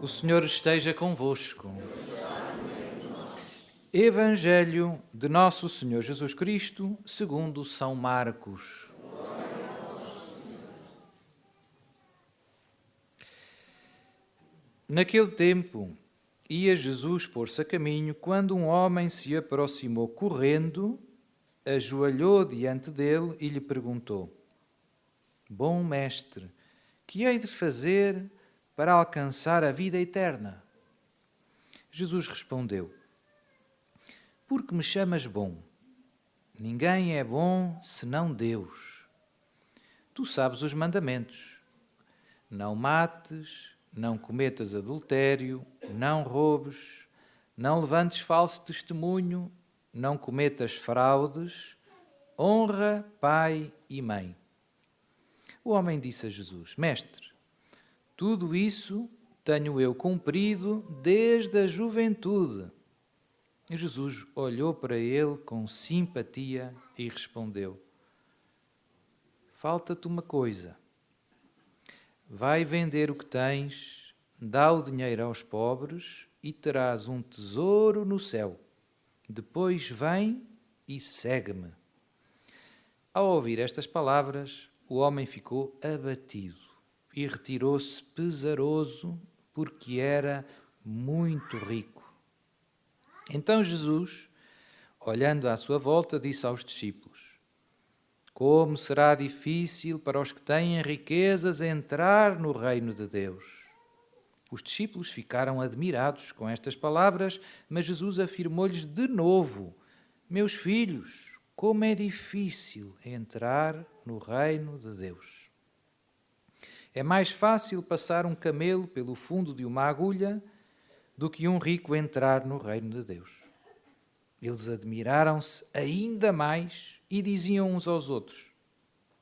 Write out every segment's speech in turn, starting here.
O Senhor esteja convosco. Evangelho de Nosso Senhor Jesus Cristo, segundo São Marcos. Naquele tempo, ia Jesus pôr-se a caminho, quando um homem se aproximou correndo, ajoelhou diante dele e lhe perguntou: Bom mestre, que hei de fazer para alcançar a vida eterna? Jesus respondeu: Por que me chamas bom? Ninguém é bom senão Deus. Tu sabes os mandamentos: não mates, não cometas adultério, não roubes, não levantes falso testemunho, não cometas fraudes, honra pai e mãe. O homem disse a Jesus: Mestre, tudo isso tenho eu cumprido desde a juventude. E Jesus olhou para ele com simpatia e respondeu: Falta-te uma coisa. Vai vender o que tens, dá o dinheiro aos pobres e terás um tesouro no céu. Depois vem e segue-me. Ao ouvir estas palavras, o homem ficou abatido e retirou-se pesaroso, porque era muito rico. Então Jesus, olhando à sua volta, disse aos discípulos: Como será difícil para os que têm riquezas entrar no reino de Deus. Os discípulos ficaram admirados com estas palavras, mas Jesus afirmou-lhes de novo: Meus filhos, como é difícil entrar no reino de Deus. É mais fácil passar um camelo pelo fundo de uma agulha do que um rico entrar no reino de Deus. Eles admiraram-se ainda mais e diziam uns aos outros: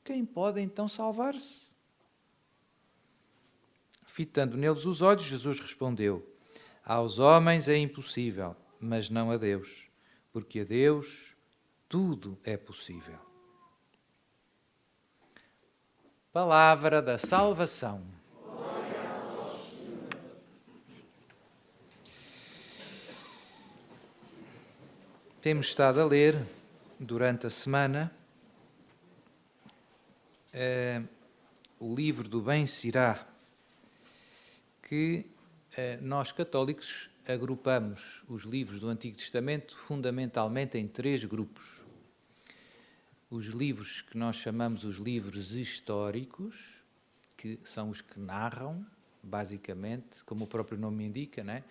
Quem pode então salvar-se? Fitando neles os olhos, Jesus respondeu: Aos homens é impossível, mas não a Deus, porque a Deus tudo é possível. Palavra da salvação. Temos estado a ler, durante a semana, o livro do Ben Sirá, que nós católicos agrupamos os livros do Antigo Testamento fundamentalmente em 3 grupos. Os livros que nós chamamos os livros históricos, que são os que narram, basicamente, como o próprio nome indica, né?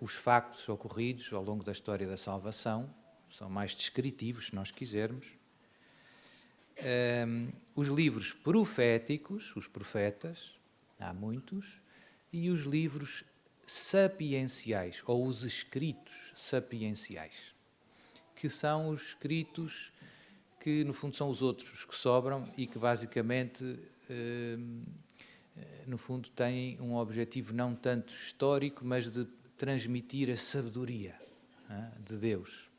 Os factos ocorridos ao longo da história da salvação. São mais descritivos, se nós quisermos. Os livros proféticos, os profetas, há muitos, e os livros sapienciais, ou os escritos sapienciais, que são os escritos que, no fundo, são os outros que sobram e que, basicamente, no fundo, têm um objetivo não tanto histórico, mas de transmitir a sabedoria de Deus.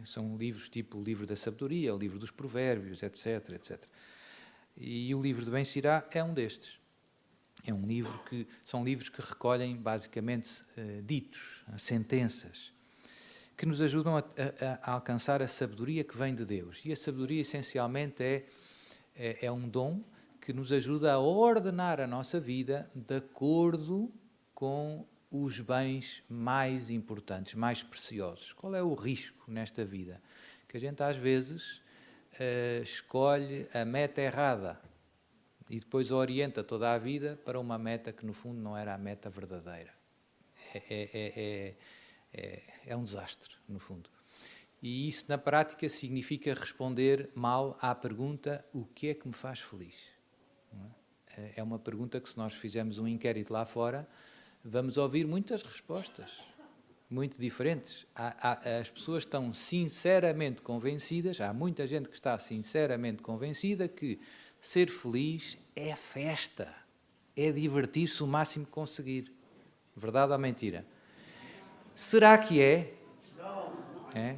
São livros tipo o livro da sabedoria, o livro dos provérbios, etc, etc. E o livro de Ben Sirá é um destes. É um livro que são livros que recolhem basicamente ditos, sentenças, que nos ajudam a alcançar a sabedoria que vem de Deus. E a sabedoria essencialmente é um dom que nos ajuda a ordenar a nossa vida de acordo com os bens mais importantes, mais preciosos. Qual é o risco nesta vida? Que a gente às vezes escolhe a meta errada e depois orienta toda a vida para uma meta que no fundo não era a meta verdadeira. É um desastre, no fundo. E isso na prática significa responder mal à pergunta: o que é que me faz feliz? É uma pergunta que, se nós fizermos um inquérito lá fora, vamos ouvir muitas respostas, muito diferentes. As pessoas estão sinceramente convencidas, há muita gente que está sinceramente convencida que ser feliz é festa, é divertir-se o máximo que conseguir. Verdade ou mentira? Será que é? É?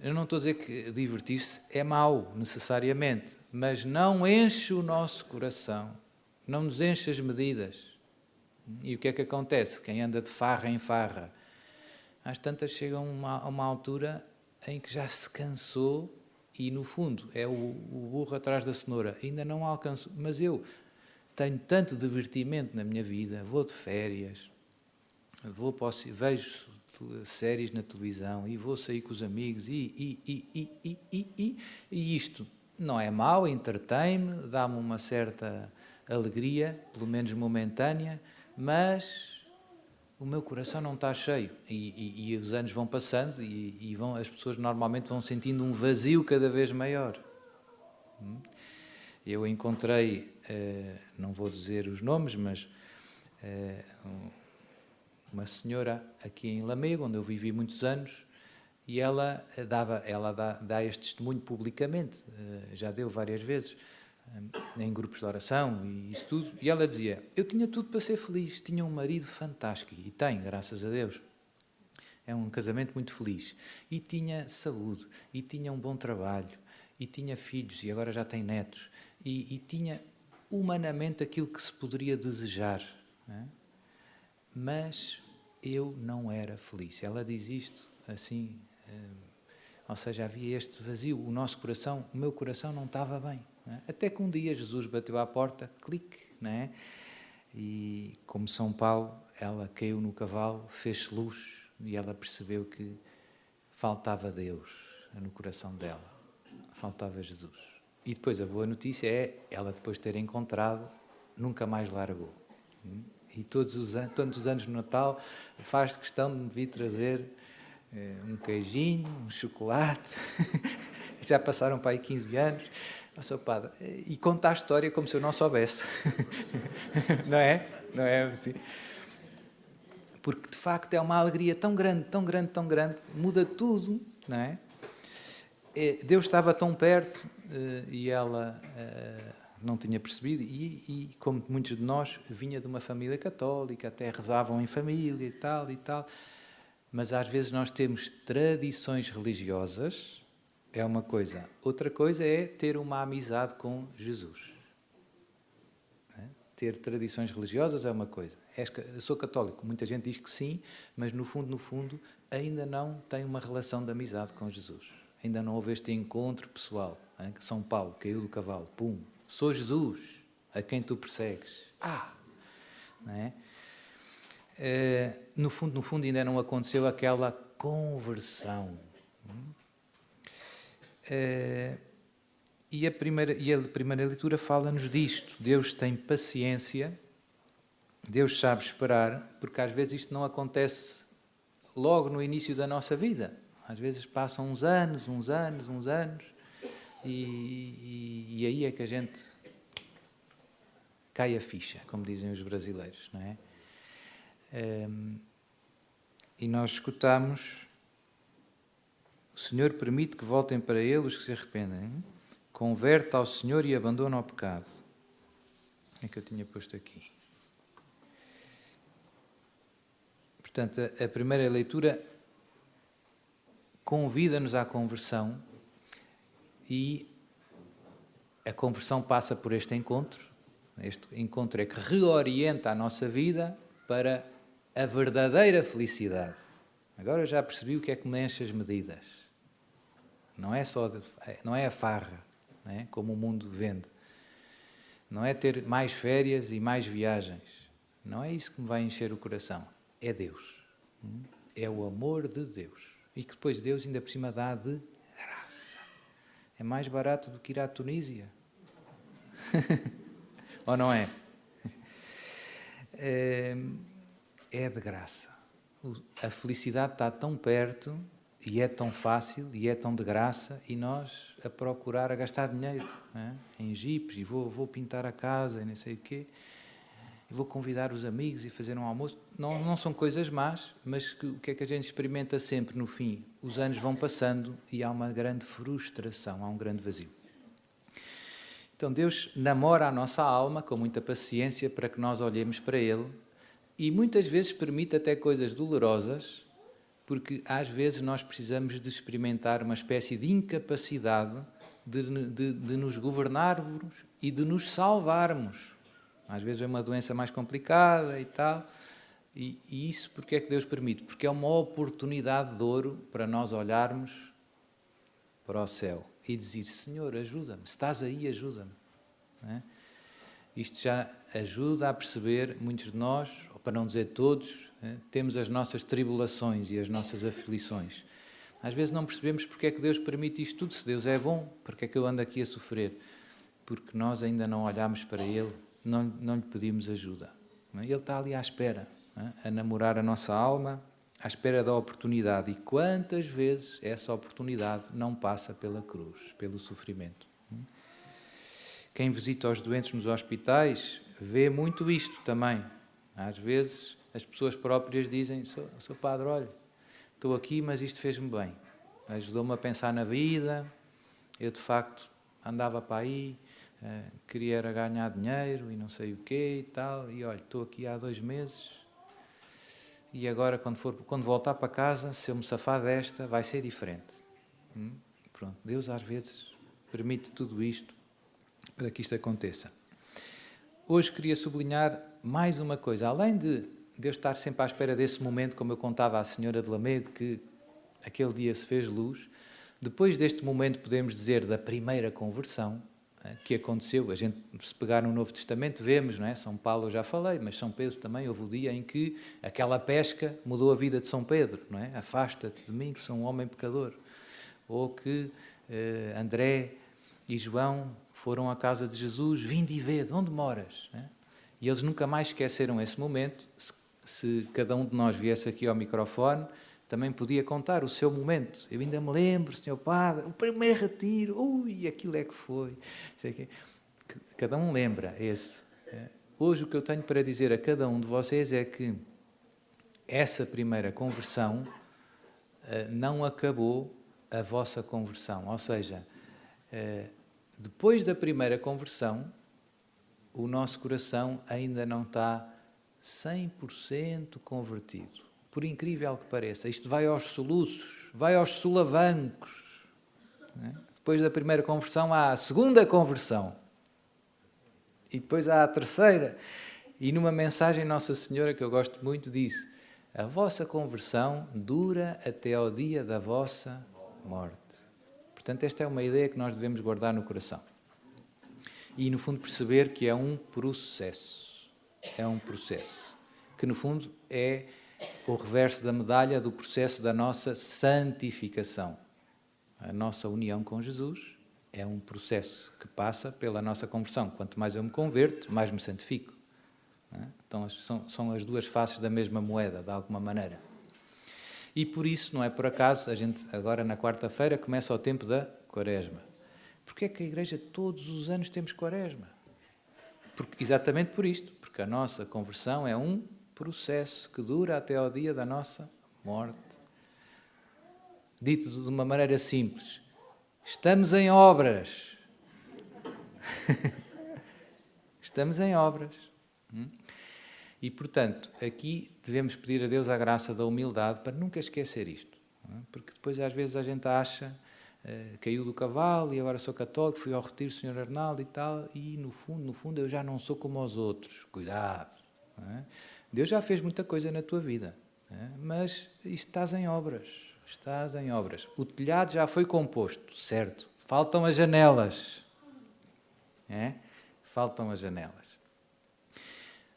Eu não estou a dizer que divertir-se é mau, necessariamente, mas não enche o nosso coração, não nos enche as medidas. E o que é que acontece? Quem anda de farra em farra, às tantas chega a uma altura em que já se cansou e, no fundo, é o burro atrás da cenoura. Ainda não alcanço, mas eu tenho tanto divertimento na minha vida, vou de férias, vejo séries na televisão e vou sair com os amigos e isto não é mau, entretém-me, dá-me uma certa alegria, pelo menos momentânea, mas o meu coração não está cheio e os anos vão passando e as pessoas normalmente vão sentindo um vazio cada vez maior. Eu encontrei, não vou dizer os nomes, mas uma senhora aqui em Lamego, onde eu vivi muitos anos, e ela dá este testemunho publicamente, já deu várias vezes, em grupos de oração e isso tudo, e ela dizia, eu tinha tudo para ser feliz, tinha um marido fantástico, e tem, graças a Deus, é um casamento muito feliz, e tinha saúde, e tinha um bom trabalho, e tinha filhos, e agora já tem netos, e tinha humanamente aquilo que se poderia desejar, não é? Mas eu não era feliz. Ela diz isto assim, ou seja, havia este vazio, o meu coração não estava bem. Não é? Até que um dia Jesus bateu à porta, clique, não é? E como São Paulo, ela caiu no cavalo, fez luz e ela percebeu que faltava Deus no coração dela, faltava Jesus. E depois a boa notícia é, ela depois de ter encontrado, nunca mais largou. E todos os anos no Natal faz questão de me vir trazer um queijinho, um chocolate. Já passaram para aí 15 anos. Sou padre. E conta a história como se eu não soubesse. Não é? Não é assim? Porque de facto é uma alegria tão grande, tão grande, tão grande. Muda tudo, não é? Deus estava tão perto e ela não tinha percebido e, como muitos de nós, vinha de uma família católica, até rezavam em família e tal, mas às vezes nós temos tradições religiosas, é uma coisa. Outra coisa é ter uma amizade com Jesus. Ter tradições religiosas é uma coisa. Eu sou católico, muita gente diz que sim, mas no fundo, ainda não tem uma relação de amizade com Jesus. Ainda não houve este encontro pessoal. Que São Paulo caiu do cavalo, pum, sou Jesus, a quem tu persegues. Não é? No fundo ainda não aconteceu aquela conversão. E a primeira leitura fala-nos disto. Deus tem paciência, Deus sabe esperar, porque às vezes isto não acontece logo no início da nossa vida. Às vezes passam uns anos, e aí é que a gente cai a ficha, como dizem os brasileiros, não é? E nós escutamos, o Senhor permite que voltem para Ele os que se arrependem, converte ao Senhor e abandona o pecado. É que eu tinha posto aqui. Portanto, a primeira leitura convida-nos à conversão e a conversão passa por este encontro. Este encontro é que reorienta a nossa vida para a verdadeira felicidade. Agora eu já percebi o que é que me enche as medidas. Não é a farra, não é? Como o mundo vende. Não é ter mais férias e mais viagens. Não é isso que me vai encher o coração. É Deus. É o amor de Deus. E que depois Deus ainda por cima dá de graça. É mais barato do que ir à Tunísia. Ou não é? É de graça. A felicidade está tão perto e é tão fácil e é tão de graça e nós a procurar, a gastar dinheiro, não é? Em jipes e vou pintar a casa e não sei o quê. E vou convidar os amigos e fazer um almoço. Não são coisas más, mas o que é que a gente experimenta sempre no fim? Os anos vão passando e há uma grande frustração, há um grande vazio. Então Deus namora a nossa alma com muita paciência para que nós olhemos para Ele e muitas vezes permite até coisas dolorosas, porque às vezes nós precisamos de experimentar uma espécie de incapacidade de nos governarmos e de nos salvarmos. Às vezes é uma doença mais complicada e tal. E isso porque é que Deus permite? Porque é uma oportunidade de ouro para nós olharmos para o céu e dizer: Senhor, ajuda-me, se estás aí, ajuda-me. Não é? Isto já ajuda a perceber, muitos de nós, ou para não dizer todos, temos as nossas tribulações e as nossas aflições. Às vezes não percebemos porque é que Deus permite isto tudo. Se Deus é bom, porque é que eu ando aqui a sofrer? Porque nós ainda não olhamos para Ele, não lhe pedimos ajuda. Ele está ali à espera, a namorar a nossa alma, à espera da oportunidade. E quantas vezes essa oportunidade não passa pela cruz, pelo sofrimento? Quem visita os doentes nos hospitais vê muito isto também. Às vezes as pessoas próprias dizem: Sou padre, olha, estou aqui, mas isto fez-me bem. Ajudou-me a pensar na vida, eu de facto andava para aí, queria era ganhar dinheiro e não sei o quê e tal, e olha, estou aqui há 2 meses e agora quando voltar para casa, se eu me safar desta, vai ser diferente. Pronto, Deus às vezes permite tudo isto para que isto aconteça. Hoje queria sublinhar mais uma coisa. Além de Deus estar sempre à espera desse momento, como eu contava à senhora de Lamego, que aquele dia se fez luz, depois deste momento podemos dizer da primeira conversão que aconteceu. A gente, se pegar no Novo Testamento, vemos, não é? São Paulo eu já falei, mas São Pedro também, houve o dia em que aquela pesca mudou a vida de São Pedro, não é? Afasta-te de mim, que sou um homem pecador. Ou que André e João foram à casa de Jesus: vinde e vede, onde moras? E eles nunca mais esqueceram esse momento. Se cada um de nós viesse aqui ao microfone, também podia contar o seu momento. Eu ainda me lembro, Senhor Padre, o primeiro retiro, aquilo é que foi. Cada um lembra esse. Hoje o que eu tenho para dizer a cada um de vocês é que essa primeira conversão não acabou a vossa conversão. Ou seja, depois da primeira conversão, o nosso coração ainda não está 100% convertido. Por incrível que pareça, isto vai aos soluços, vai aos solavancos. Depois da primeira conversão há a segunda conversão. E depois há a terceira. E numa mensagem Nossa Senhora, que eu gosto muito, disse: a vossa conversão dura até ao dia da vossa morte. Portanto, esta é uma ideia que nós devemos guardar no coração. E, no fundo, perceber que é um processo. É um processo. Que, no fundo, é o reverso da medalha do processo da nossa santificação. A nossa união com Jesus é um processo que passa pela nossa conversão. Quanto mais eu me converto, mais me santifico. Então, são as duas faces da mesma moeda, de alguma maneira. E por isso, não é por acaso, a gente agora na quarta-feira começa o tempo da Quaresma. Porquê é que a Igreja todos os anos temos Quaresma? Exatamente por isto, porque a nossa conversão é um processo que dura até ao dia da nossa morte. Dito de uma maneira simples, estamos em obras. Estamos em obras. E, portanto, aqui devemos pedir a Deus a graça da humildade para nunca esquecer isto. Porque depois, às vezes, a gente acha, caiu do cavalo e agora sou católico, fui ao retiro do Sr. Arnaldo e tal, e no fundo, eu já não sou como os outros. Cuidado. Deus já fez muita coisa na tua vida, mas estás em obras. Estás em obras. O telhado já foi composto, certo? Faltam as janelas. Faltam as janelas.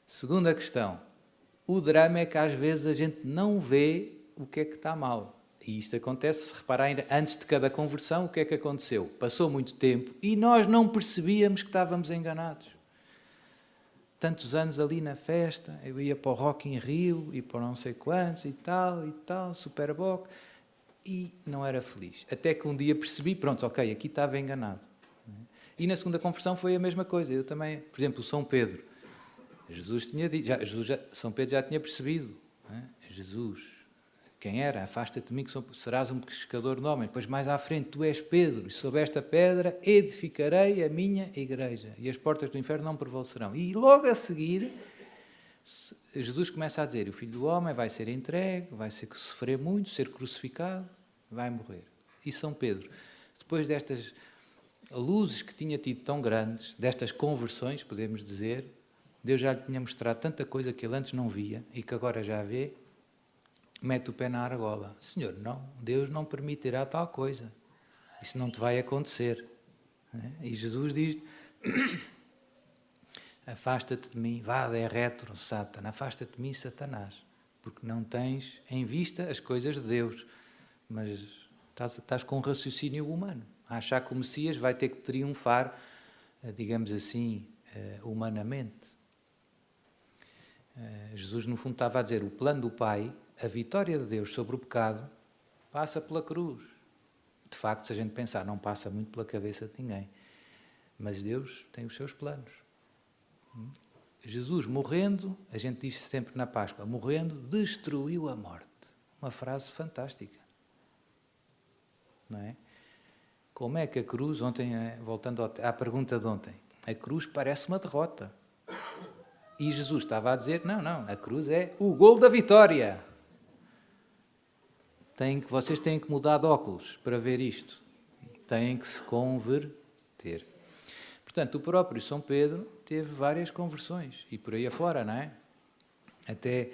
Segunda questão. O drama é que às vezes a gente não vê o que é que está mal. E isto acontece, se repararem, antes de cada conversão, o que é que aconteceu? Passou muito tempo e nós não percebíamos que estávamos enganados. Tantos anos ali na festa, eu ia para o Rock in Rio e para não sei quantos e tal, Superboc, e não era feliz. Até que um dia percebi, pronto, ok, aqui estava enganado. E na segunda conversão foi a mesma coisa. Eu também, por exemplo, São Pedro. Jesus tinha dito, São Pedro já tinha percebido. Jesus, quem era? Afasta-te de mim que serás um pescador de homens. Depois mais à frente, tu és Pedro, e sob esta pedra edificarei a minha igreja, e as portas do inferno não prevalecerão. E logo a seguir, Jesus começa a dizer: o Filho do Homem vai ser entregue, vai ser sofrer muito, ser crucificado, vai morrer. E São Pedro, depois destas luzes que tinha tido tão grandes, destas conversões, podemos dizer, Deus já lhe tinha mostrado tanta coisa que ele antes não via e que agora já vê, mete o pé na argola. Senhor, não, Deus não permitirá tal coisa. Isso não te vai acontecer. E Jesus diz, afasta-te de mim, vade é retro, Satan, afasta-te de mim, Satanás, porque não tens em vista as coisas de Deus, mas estás com um raciocínio humano, a achar que o Messias vai ter que triunfar, digamos assim, humanamente. Jesus, no fundo, estava a dizer, o plano do Pai, a vitória de Deus sobre o pecado, passa pela cruz. De facto, se a gente pensar, não passa muito pela cabeça de ninguém. Mas Deus tem os seus planos. Jesus, morrendo, a gente diz sempre na Páscoa, morrendo, destruiu a morte. Uma frase fantástica. Não é? Como é que a cruz, ontem, voltando à pergunta de ontem, a cruz parece uma derrota. E Jesus estava a dizer, não, a cruz é o gol da vitória. Vocês têm que mudar de óculos para ver isto. Têm que se converter. Portanto, o próprio São Pedro teve várias conversões, e por aí afora, não é? Até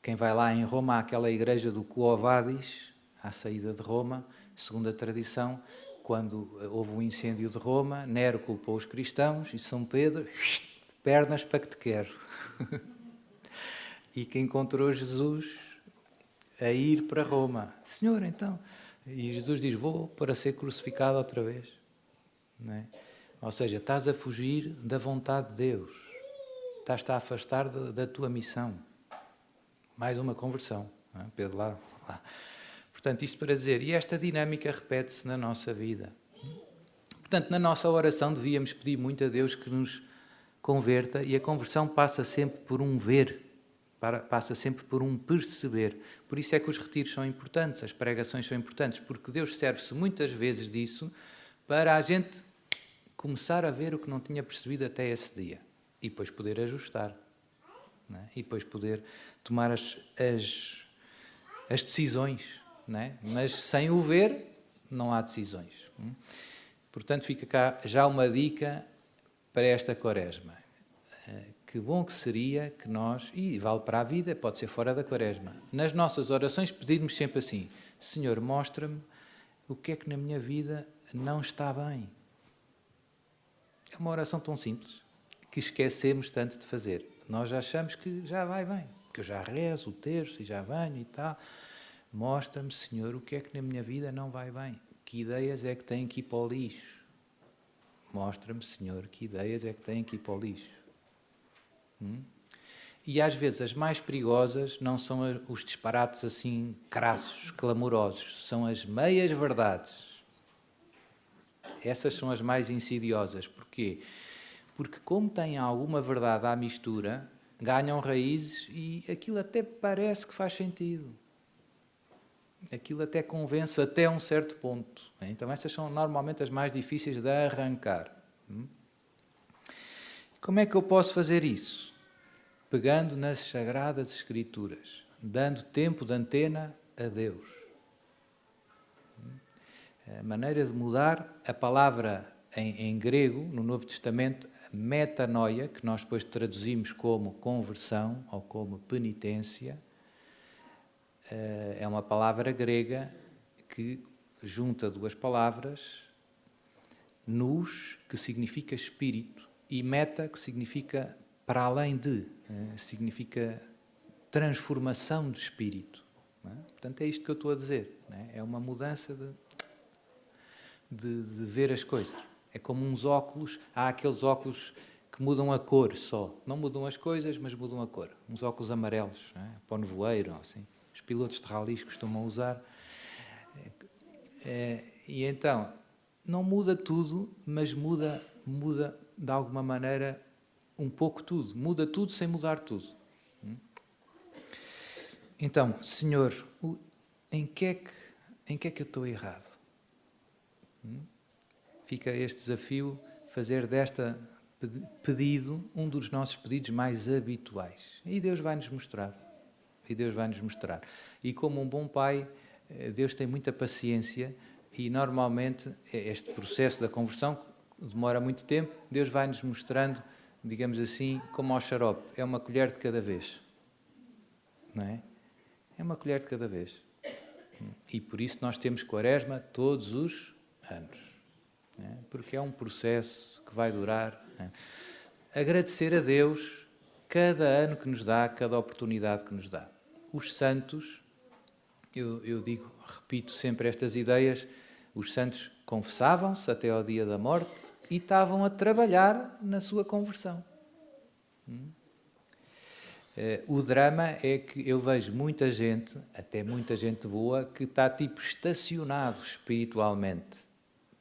quem vai lá em Roma, àquela igreja do Quo Vadis, à saída de Roma, segundo a tradição, quando houve o incêndio de Roma, Nero culpou os cristãos, e São Pedro, pernas para que te quero. E que encontrou Jesus a ir para Roma. Senhor, então... E Jesus diz, vou para ser crucificado outra vez. Não é? Ou seja, estás a fugir da vontade de Deus. Estás-te a afastar da tua missão. Mais uma conversão. Não é? Pedro lá. Portanto, isto para dizer, e esta dinâmica repete-se na nossa vida. Portanto, na nossa oração devíamos pedir muito a Deus que nos converta, e a conversão passa sempre por um ver, passa sempre por um perceber. Por isso é que os retiros são importantes, as pregações são importantes, porque Deus serve-se muitas vezes disso para a gente começar a ver o que não tinha percebido até esse dia e depois poder ajustar, não é? E depois poder tomar as decisões, não é? Mas sem o ver não há decisões. Portanto, fica cá já uma dica para esta Quaresma. Que bom que seria que nós, e vale para a vida, pode ser fora da Quaresma, nas nossas orações pedirmos sempre assim, Senhor, mostra-me o que é que na minha vida não está bem. É uma oração tão simples que esquecemos tanto de fazer. Nós achamos que já vai bem, que eu já rezo o terço e já venho e tal. Mostra-me, Senhor, o que é que na minha vida não vai bem. Que ideias é que tenho que ir para o lixo? Mostra-me, Senhor, que ideias é que tenho que ir para o lixo. E às vezes as mais perigosas não são os disparates assim crassos, clamorosos, são as meias verdades. Essas são as mais insidiosas. Porquê? Porque como têm alguma verdade à mistura, ganham raízes e aquilo até parece que faz sentido. Aquilo até convence até um certo ponto. Então essas são normalmente as mais difíceis de arrancar. Como é que eu posso fazer isso? Pegando nas Sagradas Escrituras, dando tempo de antena a Deus. A maneira de mudar a palavra em grego, no Novo Testamento, metanoia, que nós depois traduzimos como conversão ou como penitência, é uma palavra grega que junta duas palavras, nous, que significa espírito, e meta, que significa para além de, significa transformação de espírito. Não é? Portanto, é isto que eu estou a dizer. Não é? É uma mudança de ver as coisas. É como uns óculos, há aqueles óculos que mudam a cor só. Não mudam as coisas, mas mudam a cor. Uns óculos amarelos, não é? Para o nevoeiro, assim. Os pilotos de ralis costumam usar. E então, não muda tudo, mas muda de alguma maneira um pouco tudo. Muda tudo sem mudar tudo. Então, Senhor, em que é que eu estou errado? Fica este desafio, fazer desta pedido um dos nossos pedidos mais habituais. E Deus vai-nos mostrar. E como um bom pai, Deus tem muita paciência e normalmente este processo da conversão demora muito tempo. Deus vai-nos mostrando digamos assim, como ao xarope, é uma colher de cada vez. Não é? É uma colher de cada vez. E por isso nós temos Quaresma todos os anos. Não é? Porque é um processo que vai durar. Não é? Agradecer a Deus cada ano que nos dá, cada oportunidade que nos dá. Os santos, eu digo, repito sempre estas ideias, os santos confessavam-se até ao dia da morte e estavam a trabalhar na sua conversão. O drama é que eu vejo muita gente, até muita gente boa, que está tipo estacionado espiritualmente.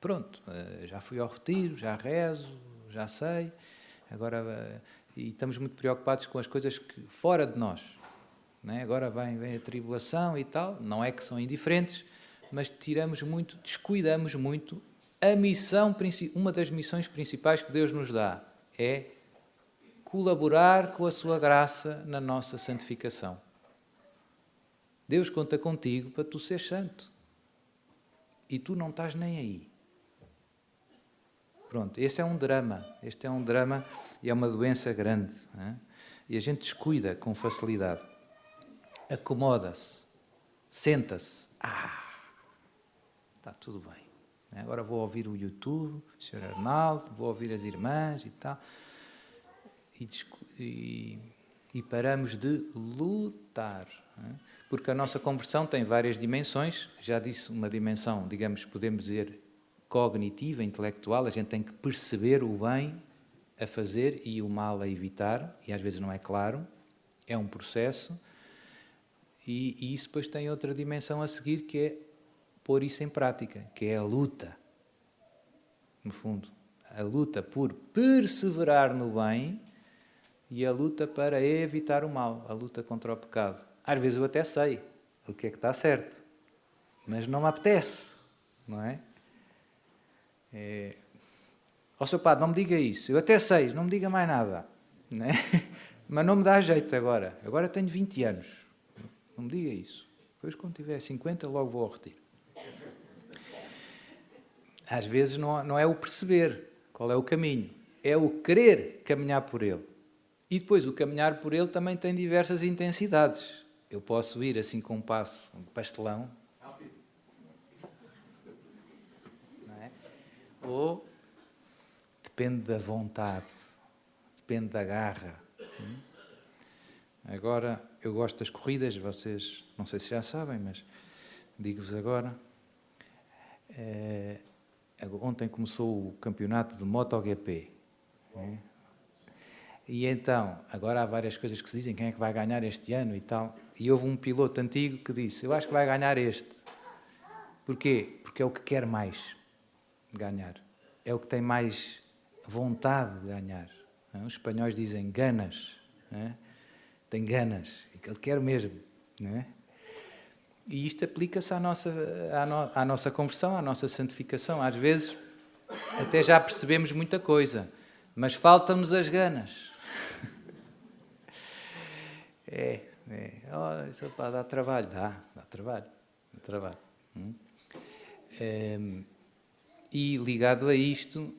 Pronto, já fui ao retiro, já rezo, já sei, agora... E estamos muito preocupados com as coisas que fora de nós. Não é? Agora vem a tribulação e tal, não é que são indiferentes, mas descuidamos muito a missão, uma das missões principais que Deus nos dá é colaborar com a sua graça na nossa santificação. Deus conta contigo para tu ser santo. E tu não estás nem aí. Pronto, este é um drama e é uma doença grande. Não é? E a gente descuida com facilidade. Acomoda-se, senta-se. Está tudo bem. Agora vou ouvir o YouTube, o Sr. Arnaldo, vou ouvir as irmãs e tal. E paramos de lutar. Não é? Porque a nossa conversão tem várias dimensões. Já disse uma dimensão, digamos, podemos dizer, cognitiva, intelectual. A gente tem que perceber o bem a fazer e o mal a evitar. E às vezes não é claro. É um processo. E isso depois tem outra dimensão a seguir, que é pôr isso em prática, que é a luta. No fundo, a luta por perseverar no bem e a luta para evitar o mal, a luta contra o pecado. Às vezes eu até sei o que é que está certo, mas não me apetece, não é? Ó Sr. Padre, não me diga isso, eu até sei, não me diga mais nada, não é? Mas não me dá jeito agora, tenho 20 anos, não me diga isso. Depois quando tiver 50 logo vou ao retiro. Às vezes não é o perceber qual é o caminho, é o querer caminhar por ele. E depois o caminhar por ele também tem diversas intensidades. Eu posso ir assim com um passo, um pastelão, não é? Ou depende da vontade, depende da garra. Agora, eu gosto das corridas, vocês não sei se já sabem, mas digo-vos agora. Ontem começou o campeonato de MotoGP. E então, agora há várias coisas que se dizem, quem é que vai ganhar este ano e tal. E houve um piloto antigo que disse, eu acho que vai ganhar este. Porquê? Porque é o que quer mais ganhar. É o que tem mais vontade de ganhar. Os espanhóis dizem ganas. Não é? Tem ganas. Ele quer mesmo. Não é? E isto aplica-se à nossa conversão, à nossa santificação. Às vezes, até já percebemos muita coisa, mas faltam-nos as ganas. Isso dá trabalho. Dá trabalho. E ligado a isto,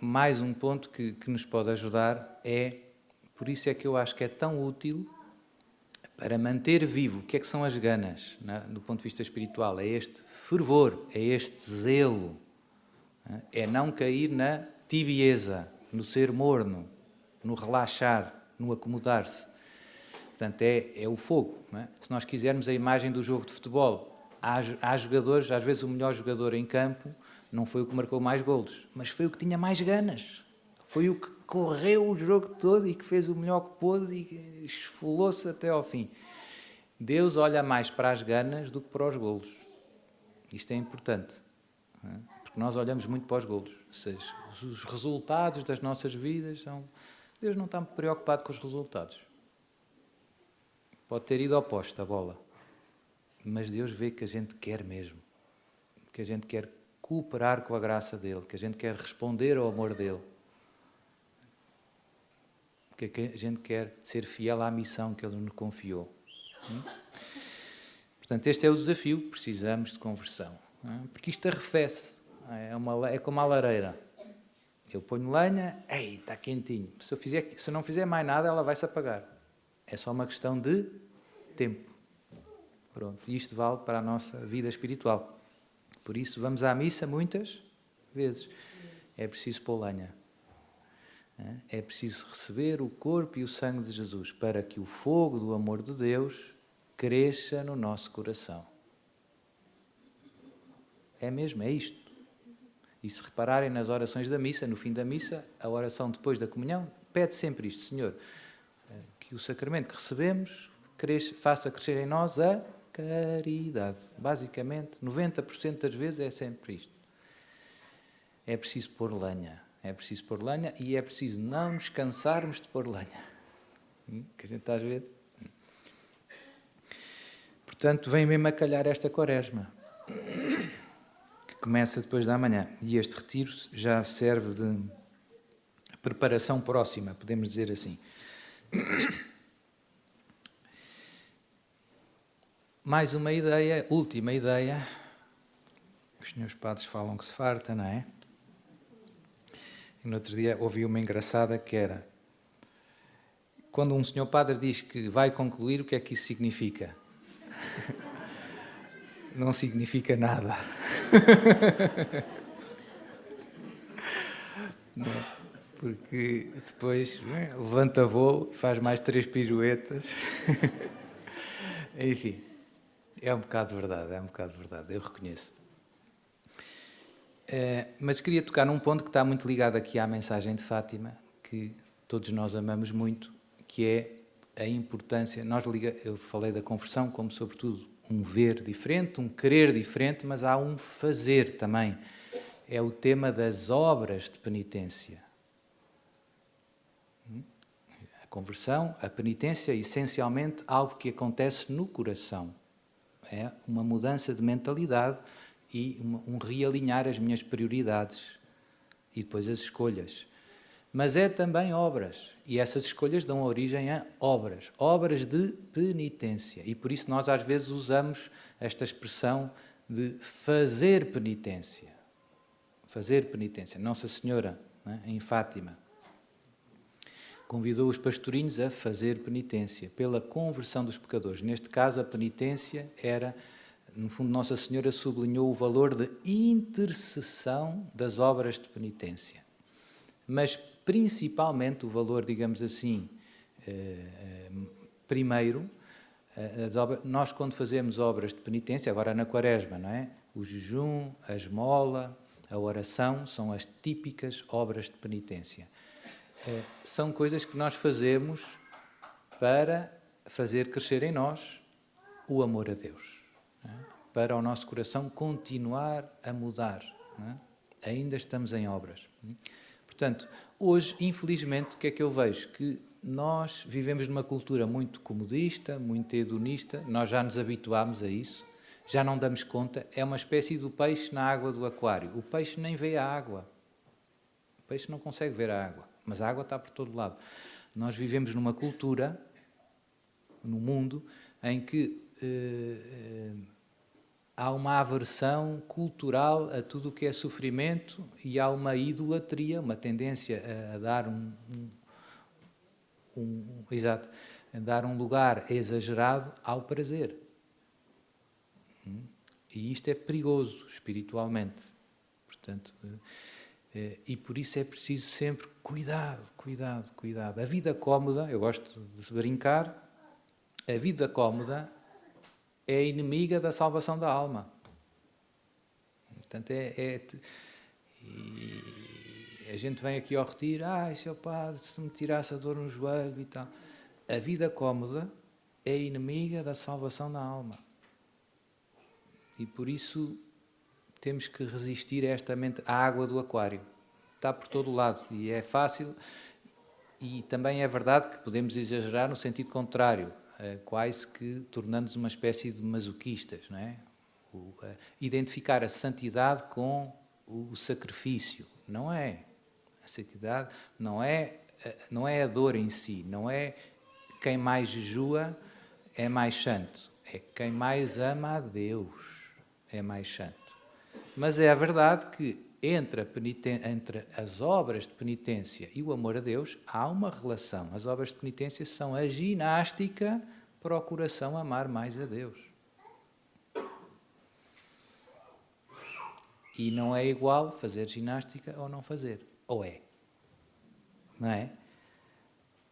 mais um ponto que nos pode ajudar por isso é que eu acho que é tão útil para manter vivo. O que é que são as ganas, do ponto de vista espiritual? É este fervor, é este zelo, é não cair na tibieza, no ser morno, no relaxar, no acomodar-se. Portanto, é o fogo. Não é? Se nós quisermos a imagem do jogo de futebol, há jogadores, às vezes o melhor jogador em campo não foi o que marcou mais golos, mas foi o que tinha mais ganas. Foi o que correu o jogo todo e que fez o melhor que pôde e esfolou-se até ao fim. Deus olha mais para as ganas do que para os golos. Isto é importante. Não é? Porque nós olhamos muito para os golos. Ou seja, os resultados das nossas vidas são... Deus não está muito preocupado com os resultados. Pode ter ido ao poste a bola. Mas Deus vê que a gente quer mesmo. Que a gente quer cooperar com a graça dele. Que a gente quer responder ao amor dele. Que a gente quer ser fiel à missão que ele nos confiou. Portanto, este é o desafio. Precisamos de conversão. Porque isto arrefece. É como a lareira. Eu ponho lenha, ei, está quentinho. Se eu não fizer mais nada, ela vai se apagar. É só uma questão de tempo. Pronto, isto vale para a nossa vida espiritual. Por isso, vamos à missa muitas vezes. É preciso pôr lenha. É preciso receber o corpo e o sangue de Jesus para que o fogo do amor de Deus cresça no nosso coração. É mesmo, é isto. E se repararem nas orações da missa, no fim da missa, a oração depois da comunhão, pede sempre isto: Senhor, que o sacramento que recebemos faça crescer em nós a caridade. Basicamente, 90% das vezes é sempre isto. É preciso pôr lenha. É preciso pôr lenha e é preciso não nos cansarmos de pôr lenha. Que a gente está a ver. Portanto, vem mesmo a calhar esta quaresma, que começa depois da manhã. E este retiro já serve de preparação próxima, podemos dizer assim. Mais uma ideia, última ideia. Os senhores padres falam que se farta, não é? E no outro dia ouvi uma engraçada que era: quando um senhor padre diz que vai concluir, o que é que isso significa? Não significa nada. Porque depois levanta voo, faz mais 3 piruetas. Enfim, é um bocado verdade, eu reconheço. Mas queria tocar num ponto que está muito ligado aqui à mensagem de Fátima, que todos nós amamos muito, que é a importância. Eu falei da conversão como, sobretudo, um ver diferente, um querer diferente, mas há um fazer também. É o tema das obras de penitência. A conversão, a penitência é essencialmente algo que acontece no coração. É uma mudança de mentalidade e um realinhar as minhas prioridades e depois as escolhas. Mas é também obras, e essas escolhas dão origem a obras de penitência. E por isso nós às vezes usamos esta expressão de fazer penitência. Fazer penitência. Nossa Senhora, em Fátima, convidou os pastorinhos a fazer penitência pela conversão dos pecadores. Neste caso, a penitência era, no fundo, Nossa Senhora sublinhou o valor de intercessão das obras de penitência. Mas, principalmente, o valor, digamos assim, primeiro, nós quando fazemos obras de penitência, agora na quaresma, não é? O jejum, a esmola, a oração, são as típicas obras de penitência. São coisas que nós fazemos para fazer crescer em nós o amor a Deus, para o nosso coração continuar a mudar. Ainda estamos em obras. Portanto, hoje, infelizmente, o que é que eu vejo? Que nós vivemos numa cultura muito comodista, muito hedonista, nós já nos habituámos a isso, já não damos conta, é uma espécie do peixe na água do aquário. O peixe nem vê a água. O peixe não consegue ver a água, mas a água está por todo lado. Nós vivemos numa cultura, no mundo, em que há uma aversão cultural a tudo o que é sofrimento e há uma idolatria, uma tendência a dar a dar um lugar exagerado ao prazer. E isto é perigoso espiritualmente. Portanto, e por isso é preciso sempre cuidado. A vida cómoda, eu gosto de brincar, a vida cómoda é inimiga da salvação da alma. Portanto, e a gente vem aqui ao retiro, seu padre, se me tirasse a dor no joelho e tal. A vida cómoda é inimiga da salvação da alma. E por isso temos que resistir a esta mente, à água do aquário. Está por todo o lado e é fácil. E também é verdade que podemos exagerar no sentido contrário, quase que tornando-nos uma espécie de masoquistas, não é? Identificar a santidade com o sacrifício. Não é. A santidade não é a dor em si, não é quem mais jejua é mais santo, é quem mais ama a Deus é mais santo. Mas é a verdade que entre as obras de penitência e o amor a Deus, há uma relação. As obras de penitência são a ginástica para o coração amar mais a Deus. E não é igual fazer ginástica ou não fazer. Ou é? Não é?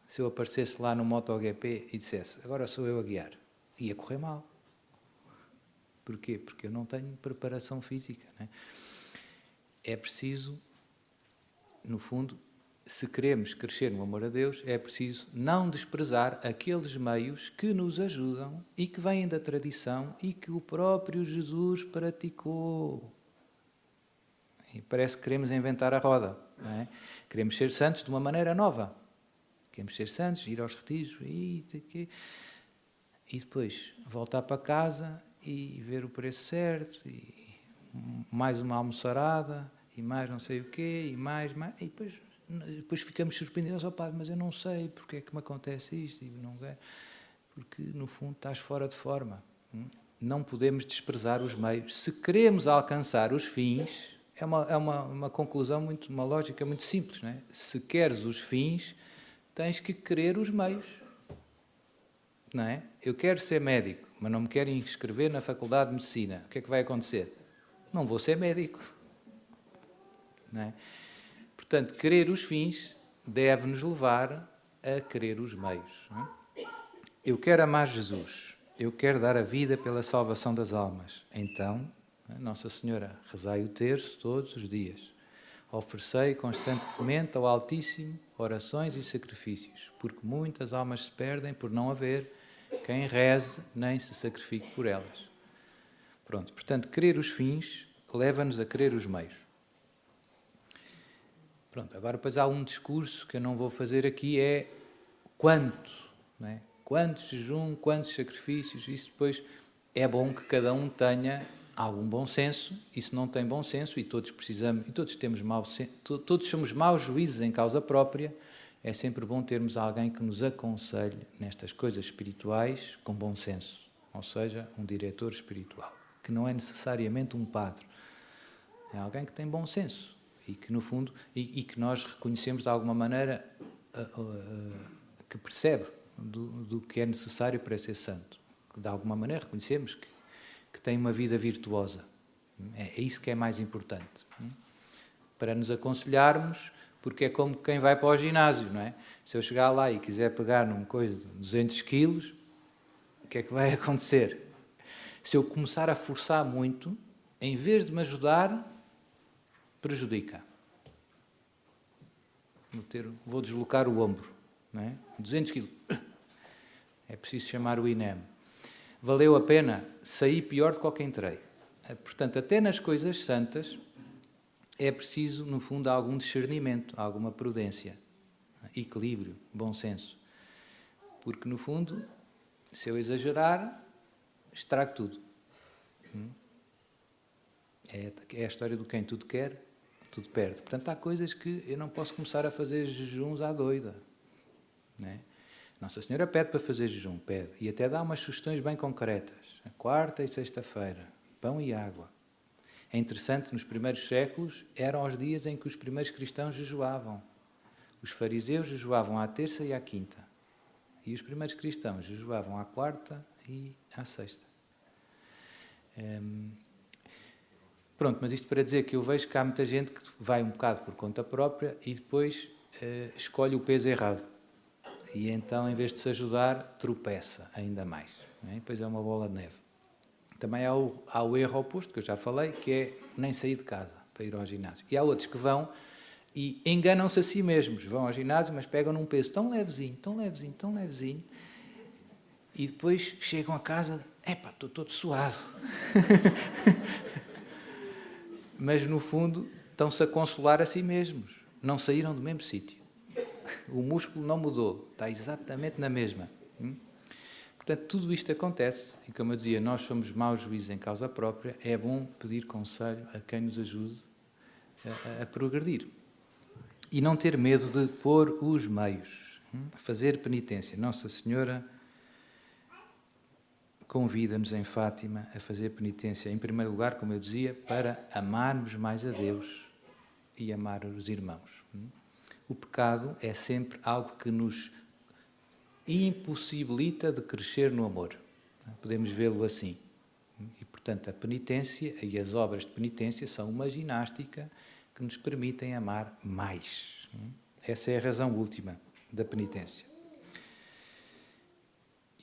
Se eu aparecesse lá no MotoGP e dissesse, agora sou eu a guiar, ia correr mal. Porquê? Porque eu não tenho preparação física. Não é? É preciso, no fundo, se queremos crescer no amor a Deus, é preciso não desprezar aqueles meios que nos ajudam e que vêm da tradição e que o próprio Jesus praticou. E parece que queremos inventar a roda. Não é? Queremos ser santos de uma maneira nova. Queremos ser santos, ir aos retiros e depois voltar para casa e ver o preço certo e mais uma almoçarada e mais não sei o quê e mais e depois ficamos surpreendidos, padre, mas eu não sei porque é que me acontece isto e não quero, porque no fundo estás fora de forma. Não podemos desprezar os meios. Se queremos alcançar os fins, é uma conclusão, uma lógica muito simples, não é? Se queres os fins, tens que querer os meios, não é? Eu quero ser médico, mas não me quero inscrever na faculdade de medicina. O que é que vai acontecer? Não vou ser médico. Não é? Portanto, querer os fins deve-nos levar a querer os meios. Não é? Eu quero amar Jesus. Eu quero dar a vida pela salvação das almas. Então, Nossa Senhora, rezai o terço todos os dias. Oferecei constantemente ao Altíssimo orações e sacrifícios, porque muitas almas se perdem por não haver quem reze nem se sacrifique por elas. Pronto, portanto, querer os fins leva-nos a querer os meios. Pronto, agora depois há um discurso que eu não vou fazer aqui, é quanto, não é? Quantos jejum, quantos sacrifícios, isso depois é bom que cada um tenha algum bom senso, e se não tem bom senso, e todos precisamos, e todos temos mau senso, todos somos maus juízes em causa própria, é sempre bom termos alguém que nos aconselhe nestas coisas espirituais com bom senso, ou seja, um diretor espiritual, que não é necessariamente um padre, é alguém que tem bom senso, e que no fundo, e que nós reconhecemos de alguma maneira, que percebe do que é necessário para ser santo, que de alguma maneira reconhecemos que tem uma vida virtuosa. É isso que é mais importante. Para nos aconselharmos, porque é como quem vai para o ginásio, não é? Se eu chegar lá e quiser pegar numa coisa de 200 quilos, o que é que vai acontecer? Se eu começar a forçar muito, em vez de me ajudar, prejudica. Vou deslocar o ombro, não é? 200 quilos. É preciso chamar o INEM. Valeu a pena? Saí pior do que ao que entrei. Portanto, até nas coisas santas é preciso, no fundo, algum discernimento, alguma prudência, equilíbrio, bom senso. Porque, no fundo, se eu exagerar, estrago tudo. É a história do quem tudo quer, tudo perde. Portanto, há coisas que eu não posso começar a fazer jejuns à doida. Não é? Nossa Senhora pede para fazer jejum, pede, e até dá umas sugestões bem concretas. A quarta e sexta-feira, pão e água. É interessante, nos primeiros séculos, eram os dias em que os primeiros cristãos jejuavam. Os fariseus jejuavam à terça e à quinta. E os primeiros cristãos jejuavam à quarta e à sexta. Pronto, mas isto para dizer que eu vejo que há muita gente que vai um bocado por conta própria e depois escolhe o peso errado. E então, em vez de se ajudar, tropeça ainda mais. Não é? Depois é uma bola de neve. Também há o erro oposto, que eu já falei, que é nem sair de casa para ir ao ginásio. E há outros que vão e enganam-se a si mesmos. Vão ao ginásio, mas pegam num peso tão levezinho, tão levezinho, tão levezinho, e depois chegam a casa, estou todo suado. Mas, no fundo, estão-se a consolar a si mesmos. Não saíram do mesmo sítio. O músculo não mudou, está exatamente na mesma. Portanto, tudo isto acontece, e como eu dizia, nós somos maus juízes em causa própria, é bom pedir conselho a quem nos ajude a progredir. E não ter medo de pôr os meios, fazer penitência. Nossa Senhora convida-nos em Fátima a fazer penitência, em primeiro lugar, como eu dizia, para amarmos mais a Deus e amar os irmãos. O pecado é sempre algo que nos impossibilita de crescer no amor. Podemos vê-lo assim. E, portanto, a penitência e as obras de penitência são uma ginástica que nos permitem amar mais. Essa é a razão última da penitência.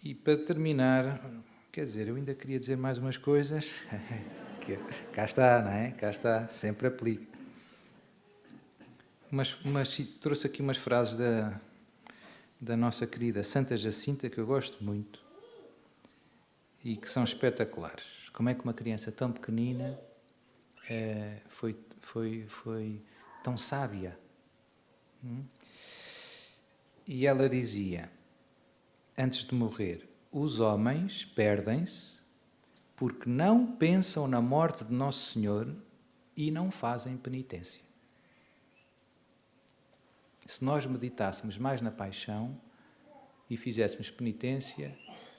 E para terminar, quer dizer, eu ainda queria dizer mais umas coisas. Cá está, não é? Cá está, sempre aplica. Trouxe aqui umas frases da nossa querida Santa Jacinta, que eu gosto muito e que são espetaculares. Como é que uma criança tão pequenina foi tão sábia? E ela dizia, antes de morrer, os homens perdem-se porque não pensam na morte de Nosso Senhor e não fazem penitência. Se nós meditássemos mais na paixão e fizéssemos penitência,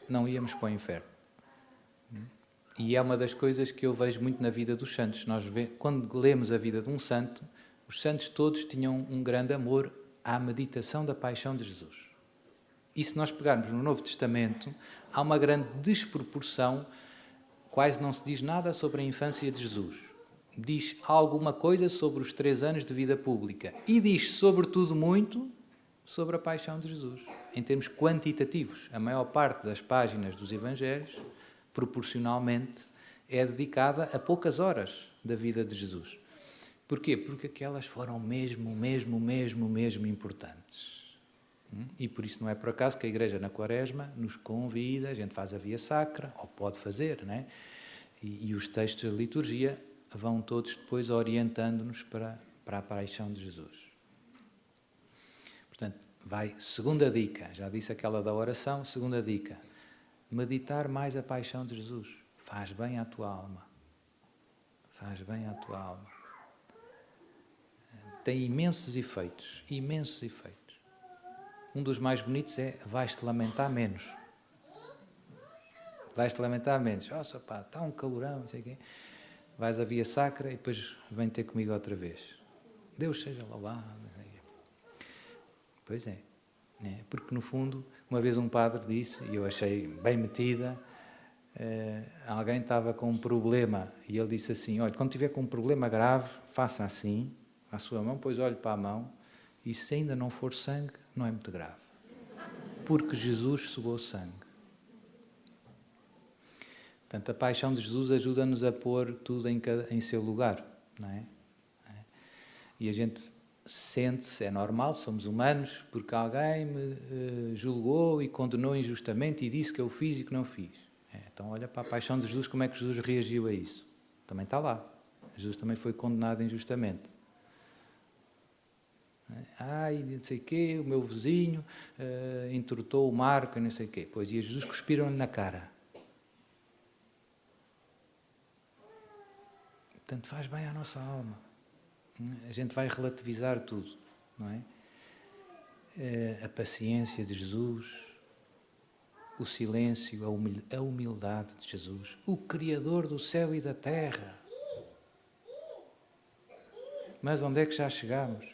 não íamos para o inferno. E é uma das coisas que eu vejo muito na vida dos santos. Quando lemos a vida de um santo, os santos todos tinham um grande amor à meditação da paixão de Jesus. E se nós pegarmos no Novo Testamento, há uma grande desproporção, quase não se diz nada sobre a infância de Jesus. Diz alguma coisa sobre os 3 anos de vida pública e diz, sobretudo, muito sobre a paixão de Jesus. Em termos quantitativos, a maior parte das páginas dos Evangelhos, proporcionalmente, é dedicada a poucas horas da vida de Jesus. Porquê? Porque aquelas foram mesmo importantes. E por isso não é por acaso que a Igreja na Quaresma nos convida, a gente faz a via sacra, ou pode fazer, não é? E os textos da liturgia vão todos depois orientando-nos para a paixão de Jesus. Portanto, segunda dica, já disse aquela da oração, segunda dica, meditar mais a paixão de Jesus. Faz bem à tua alma. Faz bem à tua alma. Tem imensos efeitos. Um dos mais bonitos é vais-te lamentar menos. Vais-te lamentar menos. Nossa, pá, está um calorão, não sei o quê. Vais à via sacra e depois vem ter comigo outra vez. Deus seja louvado. Pois é. Porque, no fundo, uma vez um padre disse, e eu achei bem metida, alguém estava com um problema e ele disse assim, olha, quando tiver com um problema grave, faça assim, à sua mão, depois olhe para a mão e se ainda não for sangue, não é muito grave. Porque Jesus sugou sangue. Portanto, a paixão de Jesus ajuda-nos a pôr tudo em seu lugar, não é? E a gente sente-se, é normal, somos humanos, porque alguém me julgou e condenou injustamente e disse que eu fiz e que não fiz. Então olha para a paixão de Jesus, como é que Jesus reagiu a isso? Também está lá. Jesus também foi condenado injustamente. Ai, não sei o quê, o meu vizinho entortou o Marco, não sei o quê. Pois, e a Jesus cuspiram-lhe na cara. Portanto, faz bem à nossa alma. A gente vai relativizar tudo, não é? A paciência de Jesus, o silêncio, a humildade de Jesus, o Criador do céu e da terra. Mas onde é que já chegamos?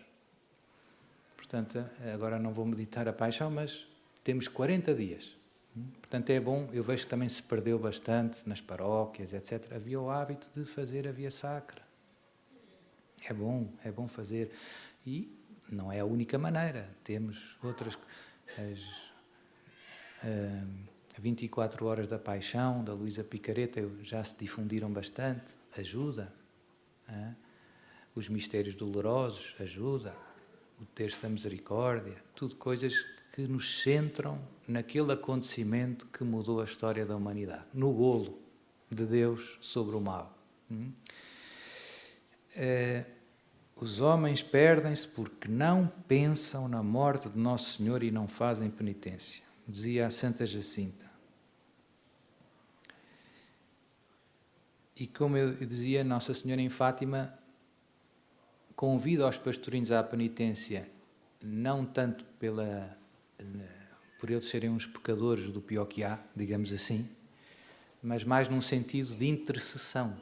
Portanto, agora não vou meditar a paixão, mas temos 40 dias. Portanto, é bom, eu vejo que também se perdeu bastante nas paróquias, etc. Havia o hábito de fazer a via sacra. É bom fazer. E não é a única maneira. Temos outras, as 24 horas da paixão, da Luísa Picareta, já se difundiram bastante. Ajuda. Os mistérios dolorosos, ajuda. O Terço da Misericórdia, tudo coisas que nos centram naquele acontecimento que mudou a história da humanidade, no golo de Deus sobre o mal. Os homens perdem-se porque não pensam na morte de Nosso Senhor e não fazem penitência, dizia a Santa Jacinta. E como eu dizia, Nossa Senhora em Fátima convida os pastorinhos à penitência, não tanto por eles serem uns pecadores do pior que há, digamos assim, mas mais num sentido de intercessão.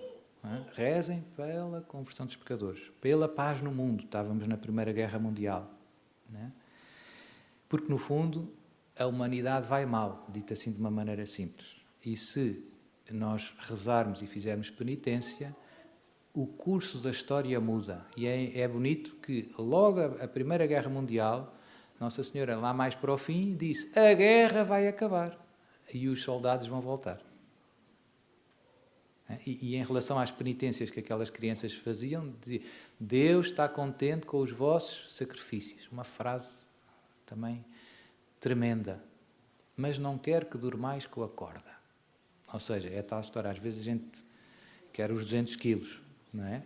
Não é? Rezem pela conversão dos pecadores, pela paz no mundo. Estávamos na Primeira Guerra Mundial. Não é? Porque, no fundo, a humanidade vai mal, dito assim de uma maneira simples. E se nós rezarmos e fizermos penitência, o curso da história muda. E é bonito que, logo a Primeira Guerra Mundial, Nossa Senhora, lá mais para o fim, disse: a guerra vai acabar e os soldados vão voltar. E em relação às penitências que aquelas crianças faziam, dizia: Deus está contente com os vossos sacrifícios. Uma frase também tremenda. Mas não quer que durmais com a corda. Ou seja, é tal história. Às vezes a gente quer os 200 quilos, não é?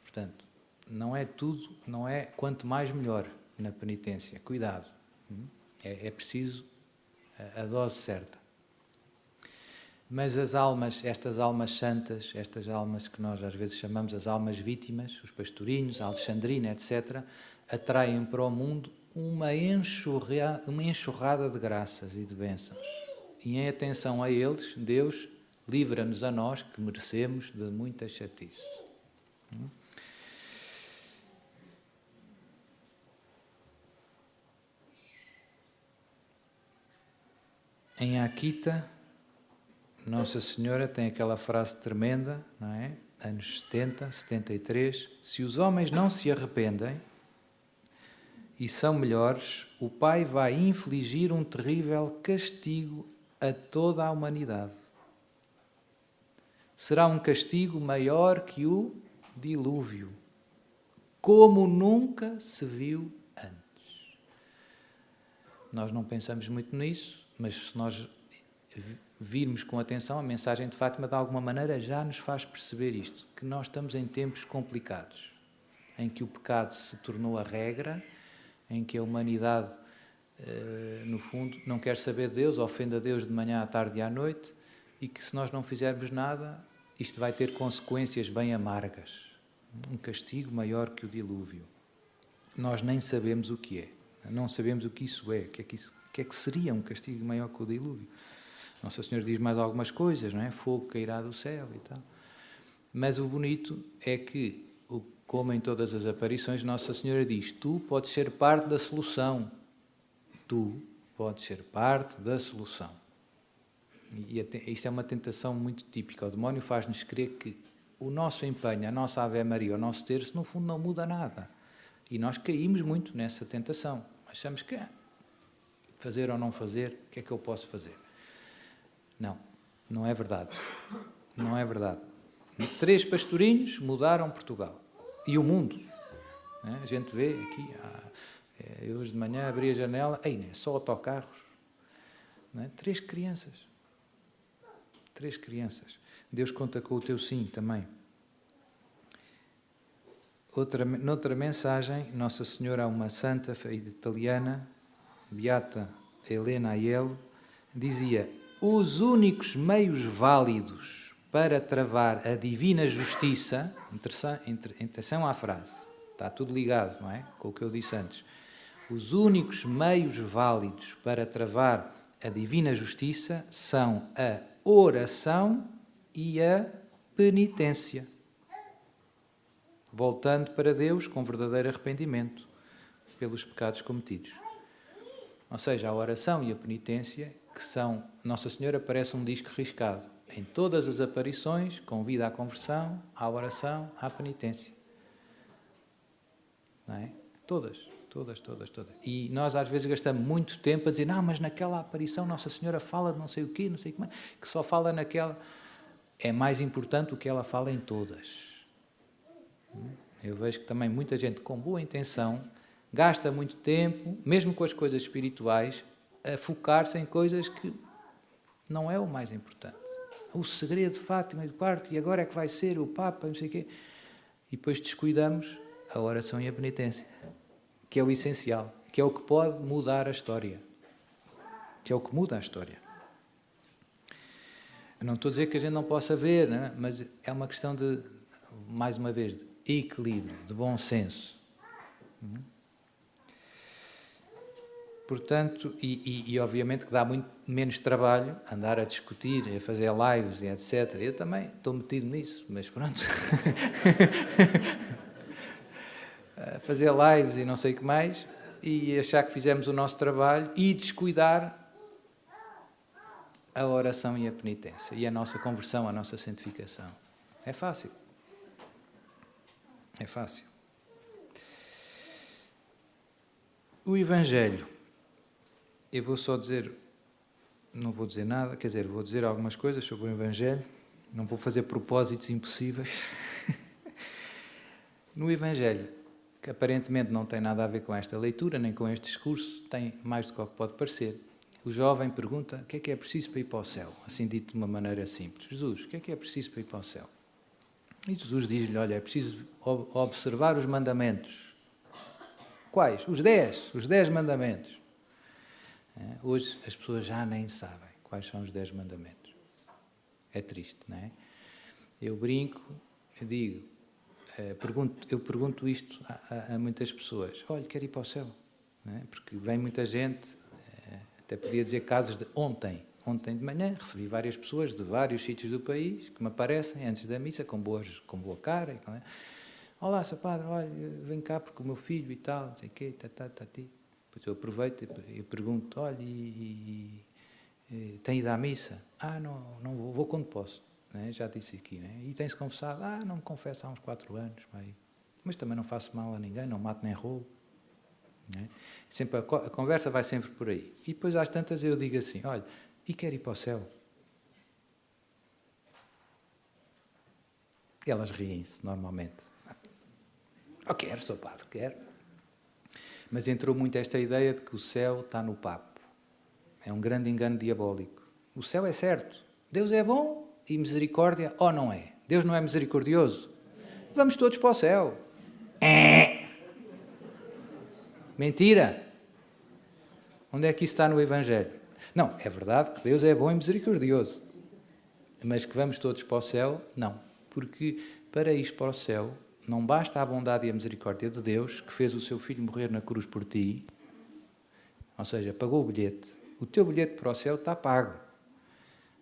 Portanto, não é tudo, não é quanto mais melhor na penitência. Cuidado. É preciso a dose certa. Mas as almas, estas almas santas, estas almas que nós às vezes chamamos as almas vítimas, os pastorinhos, a Alexandrina, etc., atraem para o mundo uma enxurrada de graças e de bênçãos. E em atenção a eles, Deus livra-nos a nós, que merecemos, de muita chatice. Em Akita, Nossa Senhora tem aquela frase tremenda, não é? Anos 70, 73. Se os homens não se arrependem e são melhores, o Pai vai infligir um terrível castigo a toda a humanidade. Será um castigo maior que o dilúvio, como nunca se viu antes. Nós não pensamos muito nisso, mas se nós virmos com atenção, a mensagem de Fátima de alguma maneira já nos faz perceber isto, que nós estamos em tempos complicados, em que o pecado se tornou a regra, em que a humanidade, no fundo, não quer saber de Deus, ofende a Deus de manhã, à tarde e à noite, e que se nós não fizermos nada, isto vai ter consequências bem amargas. Um castigo maior que o dilúvio. Nós nem sabemos o que é, não sabemos o que isso é, o que é que seria um castigo maior que o dilúvio. Nossa Senhora diz mais algumas coisas, não é? Fogo cairá do céu e tal. Mas o bonito é que, como em todas as aparições, Nossa Senhora diz: tu podes ser parte da solução. Tu podes ser parte da solução. E isto é uma tentação muito típica. O demónio faz-nos crer que o nosso empenho, a nossa Ave Maria, o nosso terço, no fundo não muda nada. E nós caímos muito nessa tentação. Achamos que fazer ou não fazer, o que é que eu posso fazer? Não, não é verdade. Não é verdade. 3 pastorinhos mudaram Portugal. E o mundo. Né? A gente vê aqui, eu hoje de manhã abri a janela, só autocarros. Né? 3 crianças. 3 crianças. Deus conta com o teu sim também. Noutra mensagem, Nossa Senhora, uma santa italiana, Beata Helena Aiello, dizia: os únicos meios válidos para travar a divina justiça, atenção à frase, está tudo ligado, não é? Com o que eu disse antes. Os únicos meios válidos para travar a divina justiça são a oração e a penitência. Voltando para Deus com verdadeiro arrependimento pelos pecados cometidos. Ou seja, a oração e a penitência, que são... Nossa Senhora parece um disco riscado. Em todas as aparições, convida à conversão, à oração, à penitência. Não é? Todas. E nós às vezes gastamos muito tempo a dizer: não, mas naquela aparição Nossa Senhora fala de não sei o quê, não sei como é, que só fala naquela. É mais importante o que ela fala em todas. Eu vejo que também muita gente com boa intenção gasta muito tempo, mesmo com as coisas espirituais, a focar-se em coisas que não é o mais importante. O segredo de Fátima e do parto, e agora é que vai ser o Papa, não sei o quê. E depois descuidamos a oração e a penitência, que é o essencial, que é o que pode mudar a história. Que é o que muda a história. Eu não estou a dizer que a gente não possa ver, não é? Mas é uma questão de, mais uma vez, de equilíbrio, de bom senso. Portanto, e obviamente que dá muito menos trabalho andar a discutir, a fazer lives e etc. Eu também estou metido nisso, mas pronto. A fazer lives e não sei o que mais, e achar que fizemos o nosso trabalho e descuidar a oração e a penitência, e a nossa conversão, a nossa santificação. É fácil. É fácil. O Evangelho. Eu vou só dizer, não vou dizer nada, quer dizer, vou dizer algumas coisas sobre o Evangelho, não vou fazer propósitos impossíveis. No Evangelho, que aparentemente não tem nada a ver com esta leitura, nem com este discurso, tem mais do que pode parecer. O jovem pergunta, o que é preciso para ir para o céu? Assim dito de uma maneira simples. Jesus, o que é preciso para ir para o céu? E Jesus diz-lhe, olha, é preciso observar os mandamentos. Quais? Os 10 mandamentos. Hoje as pessoas já nem sabem quais são os 10 mandamentos. É triste, não é? Eu brinco, eu digo, eu pergunto isto a muitas pessoas. Olha, quero ir para o céu. Não é? Porque vem muita gente, até podia dizer casos de ontem. Ontem de manhã recebi várias pessoas de vários sítios do país que me aparecem antes da missa com boa cara. Olá, Sr. Padre, olha, vem cá porque o meu filho e tal, não sei o quê, Depois eu aproveito e pergunto, olha, tem ido à missa? Não vou quando posso. Né? Já disse aqui. Né? E tem-se confessado? Não me confesso há uns 4 anos. Mas também não faço mal a ninguém, não mato nem roubo. Né? Sempre a conversa vai sempre por aí. E depois às tantas eu digo assim, olha, e quero ir para o céu? E elas riem-se normalmente. Quero, Sr. Padre, quero. Mas entrou muito esta ideia de que o céu está no papo. É um grande engano diabólico. O céu é certo. Deus é bom e misericórdia, ou não é? Deus não é misericordioso? Vamos todos para o céu. Mentira. Onde é que isso está no Evangelho? Não, é verdade que Deus é bom e misericordioso. Mas que vamos todos para o céu, não. Porque para ir para o céu, não basta a bondade e a misericórdia de Deus, que fez o seu Filho morrer na cruz por ti, ou seja, pagou o bilhete. O teu bilhete para o céu está pago,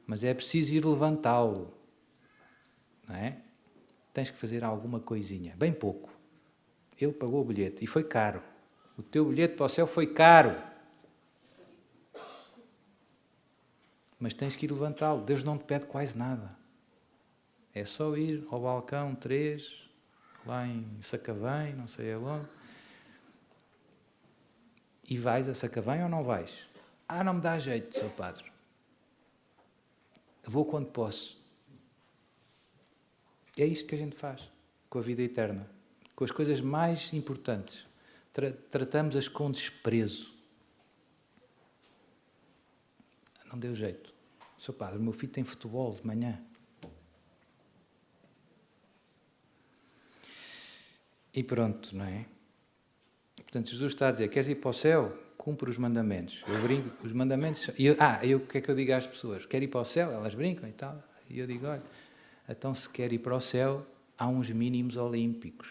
mas é preciso ir levantá-lo, não é? Tens que fazer alguma coisinha, bem pouco. Ele pagou o bilhete e foi caro. O teu bilhete para o céu foi caro. Mas tens que ir levantá-lo. Deus não te pede quase nada. É só ir ao balcão 3... lá em Sacavém, não sei aonde, e vais a Sacavém ou não vais? Não me dá jeito, Sr. Padre. Vou quando posso. É isto que a gente faz com a vida eterna. Com as coisas mais importantes. Tratamos-as com desprezo. Não deu jeito. Sr. Padre, o meu filho tem futebol de manhã. E pronto, não é? Portanto, Jesus está a dizer, queres ir para o céu? Cumpre os mandamentos. Eu brinco, os mandamentos... o que é que eu digo às pessoas? Quer ir para o céu? Elas brincam e tal. E eu digo, olha, então se quer ir para o céu, há uns mínimos olímpicos.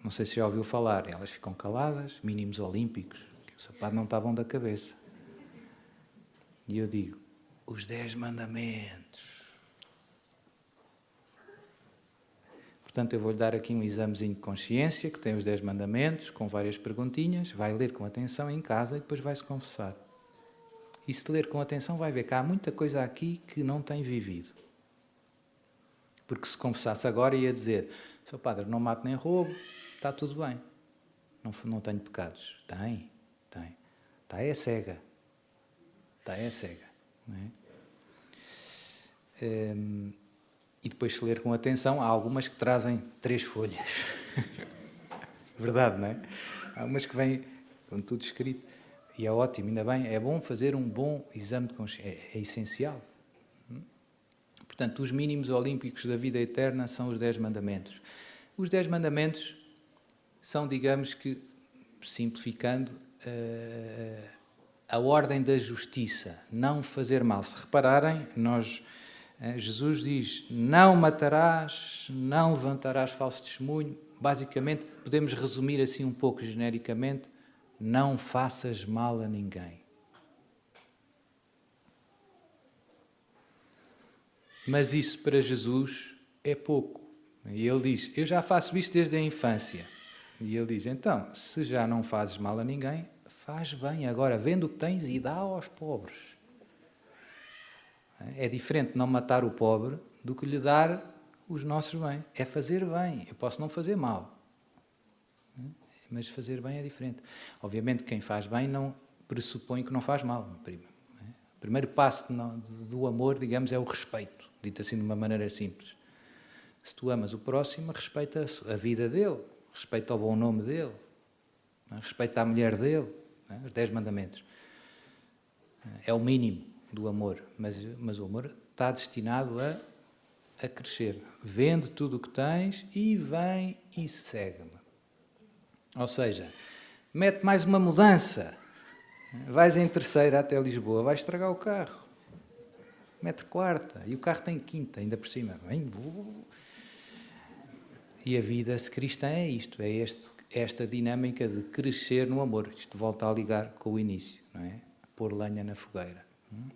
Não sei se já ouviu falar. Elas ficam caladas, mínimos olímpicos. Que o sapato não está bom da cabeça. E eu digo, os 10 mandamentos. Portanto, eu vou-lhe dar aqui um examezinho de consciência, que tem os 10 mandamentos, com várias perguntinhas, vai ler com atenção em casa e depois vai-se confessar. E se ler com atenção vai ver que há muita coisa aqui que não tem vivido. Porque se confessasse agora ia dizer, Sr. Padre, não mato nem roubo, está tudo bem. Não tenho pecados. Tem. Está é cega. Não é? E depois, se ler com atenção, há algumas que trazem 3 folhas. Verdade, não é? Há umas que vêm com tudo escrito. E é ótimo, ainda bem. É bom fazer um bom exame de consciência. É essencial. Portanto, os mínimos olímpicos da vida eterna são os 10 mandamentos. Os 10 mandamentos são, digamos que, simplificando, a ordem da justiça. Não fazer mal. Se repararem, Jesus diz, não matarás, não levantarás falso testemunho. Basicamente, podemos resumir assim um pouco genericamente, não faças mal a ninguém. Mas isso para Jesus é pouco. E ele diz, eu já faço isto desde a infância. E ele diz, então, se já não fazes mal a ninguém, faz bem agora, vende o que tens e dá aos pobres. É diferente não matar o pobre do que lhe dar os nossos bens. É fazer bem. Eu posso não fazer mal, mas fazer bem é diferente. Obviamente, quem faz bem não pressupõe que não faz mal. O primeiro passo do amor, digamos, é o respeito, dito assim de uma maneira simples. Se tu amas o próximo, respeita a vida dele, respeita o bom nome dele, respeita a mulher dele, os 10 mandamentos. É o mínimo do amor, mas o amor está destinado a crescer. Vende tudo o que tens e vem e segue-me. Ou seja, mete mais uma mudança. Vais em terceira até Lisboa, vais estragar o carro. Mete quarta. E o carro tem quinta, ainda por cima. E a vida cristã é isto, é esta dinâmica de crescer no amor. Isto volta a ligar com o início, não é? Pôr lenha na fogueira.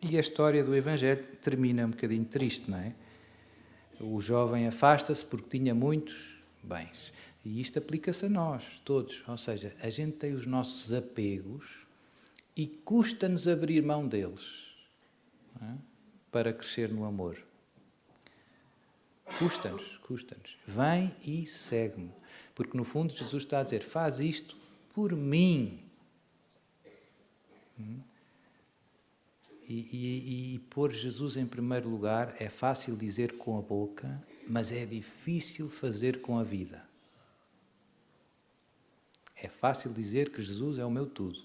E a história do Evangelho termina um bocadinho triste, não é? O jovem afasta-se porque tinha muitos bens. E isto aplica-se a nós, todos. Ou seja, a gente tem os nossos apegos e custa-nos abrir mão deles, não é? Para crescer no amor. Custa-nos. Vem e segue-me. Porque no fundo Jesus está a dizer, faz isto por mim. E pôr Jesus em primeiro lugar é fácil dizer com a boca, mas é difícil fazer com a vida. É fácil dizer que Jesus é o meu tudo.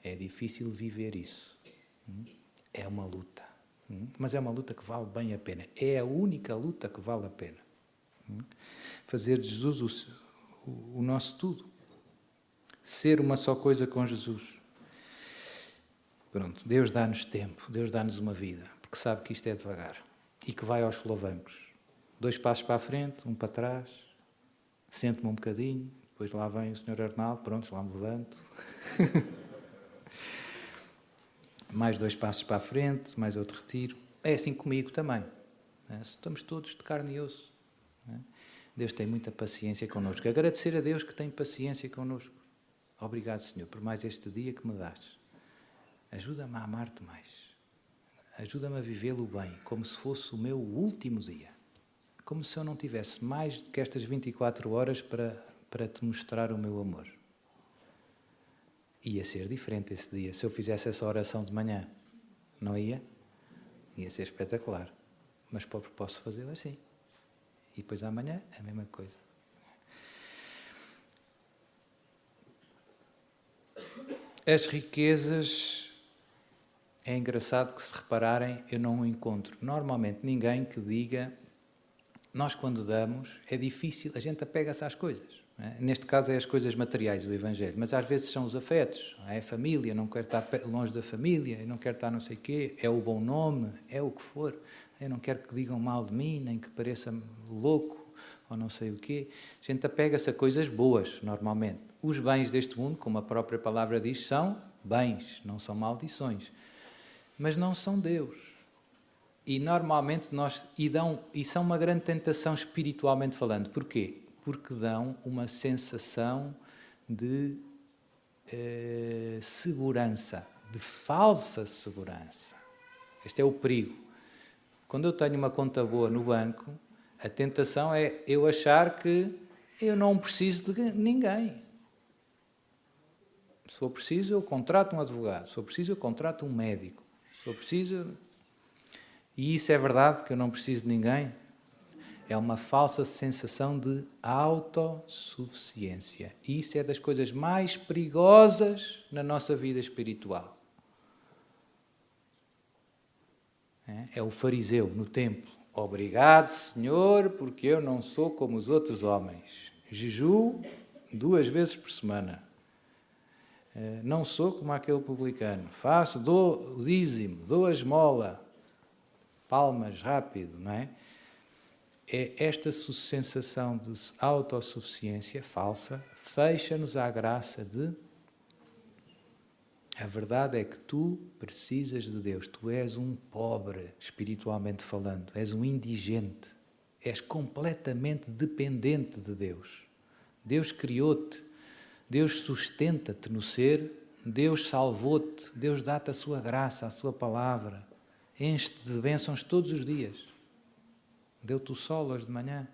É difícil viver isso. É uma luta. Mas é uma luta que vale bem a pena. É a única luta que vale a pena. Fazer de Jesus o nosso tudo. Ser uma só coisa com Jesus. Pronto, Deus dá-nos tempo, Deus dá-nos uma vida, porque sabe que isto é devagar e que vai aos solavancos. 2 passos para a frente, 1 para trás, sento-me um bocadinho, depois lá vem o Sr. Arnaldo, pronto, lá me levanto. Mais 2 passos para a frente, mais outro retiro. É assim comigo também. Estamos todos de carne e osso. Deus tem muita paciência connosco. Agradecer a Deus que tem paciência connosco. Obrigado, Senhor, por mais este dia que me dás. Ajuda-me a amar-te mais. Ajuda-me a vivê-lo bem, como se fosse o meu último dia. Como se eu não tivesse mais do que estas 24 horas para te mostrar o meu amor. Ia ser diferente esse dia, se eu fizesse essa oração de manhã. Não ia? Ia ser espetacular. Mas posso fazê-lo assim. E depois amanhã, a mesma coisa. As riquezas... É engraçado que, se repararem, eu não encontro normalmente ninguém que diga, nós quando damos, é difícil, a gente apega-se às coisas. Não é? Neste caso é as coisas materiais do Evangelho, mas às vezes são os afetos, é a família, não quero estar longe da família, eu não quero estar não sei o quê, é o bom nome, é o que for, eu não quero que digam mal de mim, nem que pareça louco, ou não sei o quê. A gente apega-se a coisas boas, normalmente. Os bens deste mundo, como a própria palavra diz, são bens, não são maldições. Mas não são Deus. E normalmente e são uma grande tentação espiritualmente falando. Porquê? Porque dão uma sensação de segurança, de falsa segurança. Este é o perigo. Quando eu tenho uma conta boa no banco, a tentação é eu achar que eu não preciso de ninguém. Se for preciso, eu contrato um advogado. Se for preciso, eu contrato um médico. Se eu preciso, e isso é verdade, que eu não preciso de ninguém, é uma falsa sensação de autossuficiência. E isso é das coisas mais perigosas na nossa vida espiritual. É o fariseu no templo. Obrigado, Senhor, porque eu não sou como os outros homens. Jejuo 2 vezes por semana. Não sou como aquele publicano. Dou o dízimo, dou a esmola. Palmas, rápido, não é? É esta sensação de autossuficiência falsa fecha-nos à graça de A verdade é que tu precisas de Deus. Tu és um pobre, espiritualmente falando. És um indigente. És completamente dependente de Deus. Deus criou-te. Deus sustenta-te no ser. Deus salvou-te. Deus dá-te a sua graça, a sua palavra. Enche-te de bênçãos todos os dias. Deu-te o sol hoje de manhã.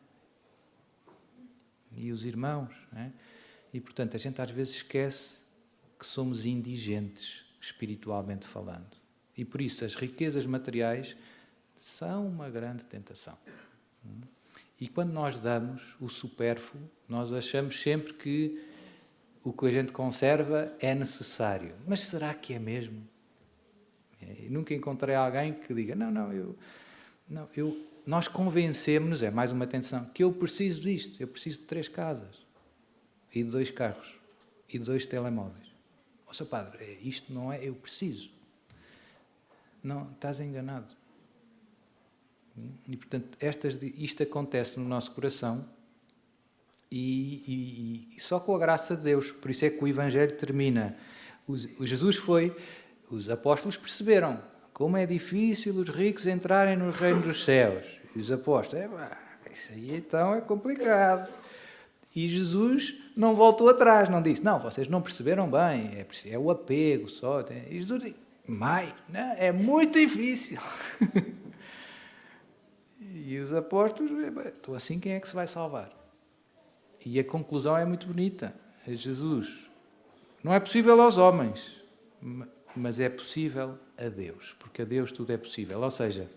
E os irmãos. Não é? E, portanto, a gente às vezes esquece que somos indigentes, espiritualmente falando. E por isso as riquezas materiais são uma grande tentação. E quando nós damos o supérfluo, nós achamos sempre que o que a gente conserva é necessário. Mas será que é mesmo? Nunca encontrei alguém que diga, nós convencemos-nos, é mais uma tentação, que eu preciso disto, eu preciso de 3 casas, e de 2 carros, e de 2 telemóveis. Ó, Sr. Padre, isto não é, eu preciso. Não, estás enganado. E, portanto, isto acontece no nosso coração e só com a graça de Deus. Por isso é que o Evangelho termina. Os apóstolos perceberam como é difícil os ricos entrarem no reino dos céus. E os apóstolos, isso aí então é complicado. E Jesus não voltou atrás, não disse, não, vocês não perceberam bem, é o apego só. E Jesus disse, não, é muito difícil. E os apóstolos, então assim quem é que se vai salvar? E a conclusão é muito bonita. Jesus, não é possível aos homens, mas é possível a Deus, porque a Deus tudo é possível. Ou seja,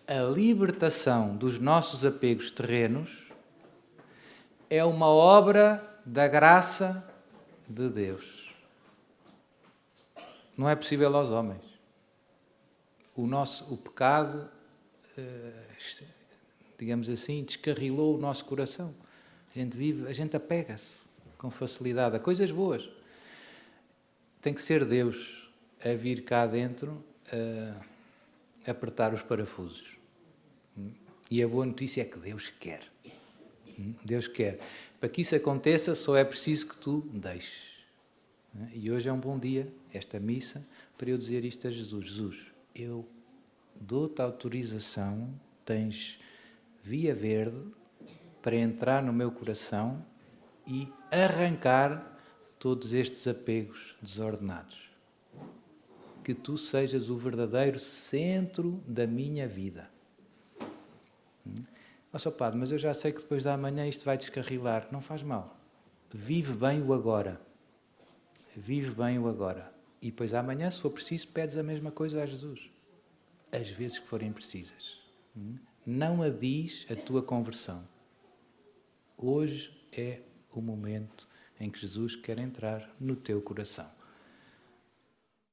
a libertação dos nossos apegos terrenos é uma obra da graça de Deus. Não é possível aos homens. O pecado, digamos assim, descarrilou o nosso coração. A gente apega-se com facilidade a coisas boas. Tem que ser Deus a vir cá dentro a apertar os parafusos. E a boa notícia é que Deus quer. Deus quer. Para que isso aconteça, só é preciso que tu deixes. E hoje é um bom dia, esta missa, para eu dizer isto a Jesus. Jesus, eu dou-te autorização, tens via verde para entrar no meu coração e arrancar todos estes apegos desordenados. Que tu sejas o verdadeiro centro da minha vida. Ó, Sr. Padre, mas eu já sei que depois da manhã isto vai descarrilar. Não faz mal. Vive bem o agora. Vive bem o agora. E depois amanhã, se for preciso, pedes a mesma coisa a Jesus. As vezes que forem precisas. Não adies a tua conversão. Hoje é o momento em que Jesus quer entrar no teu coração.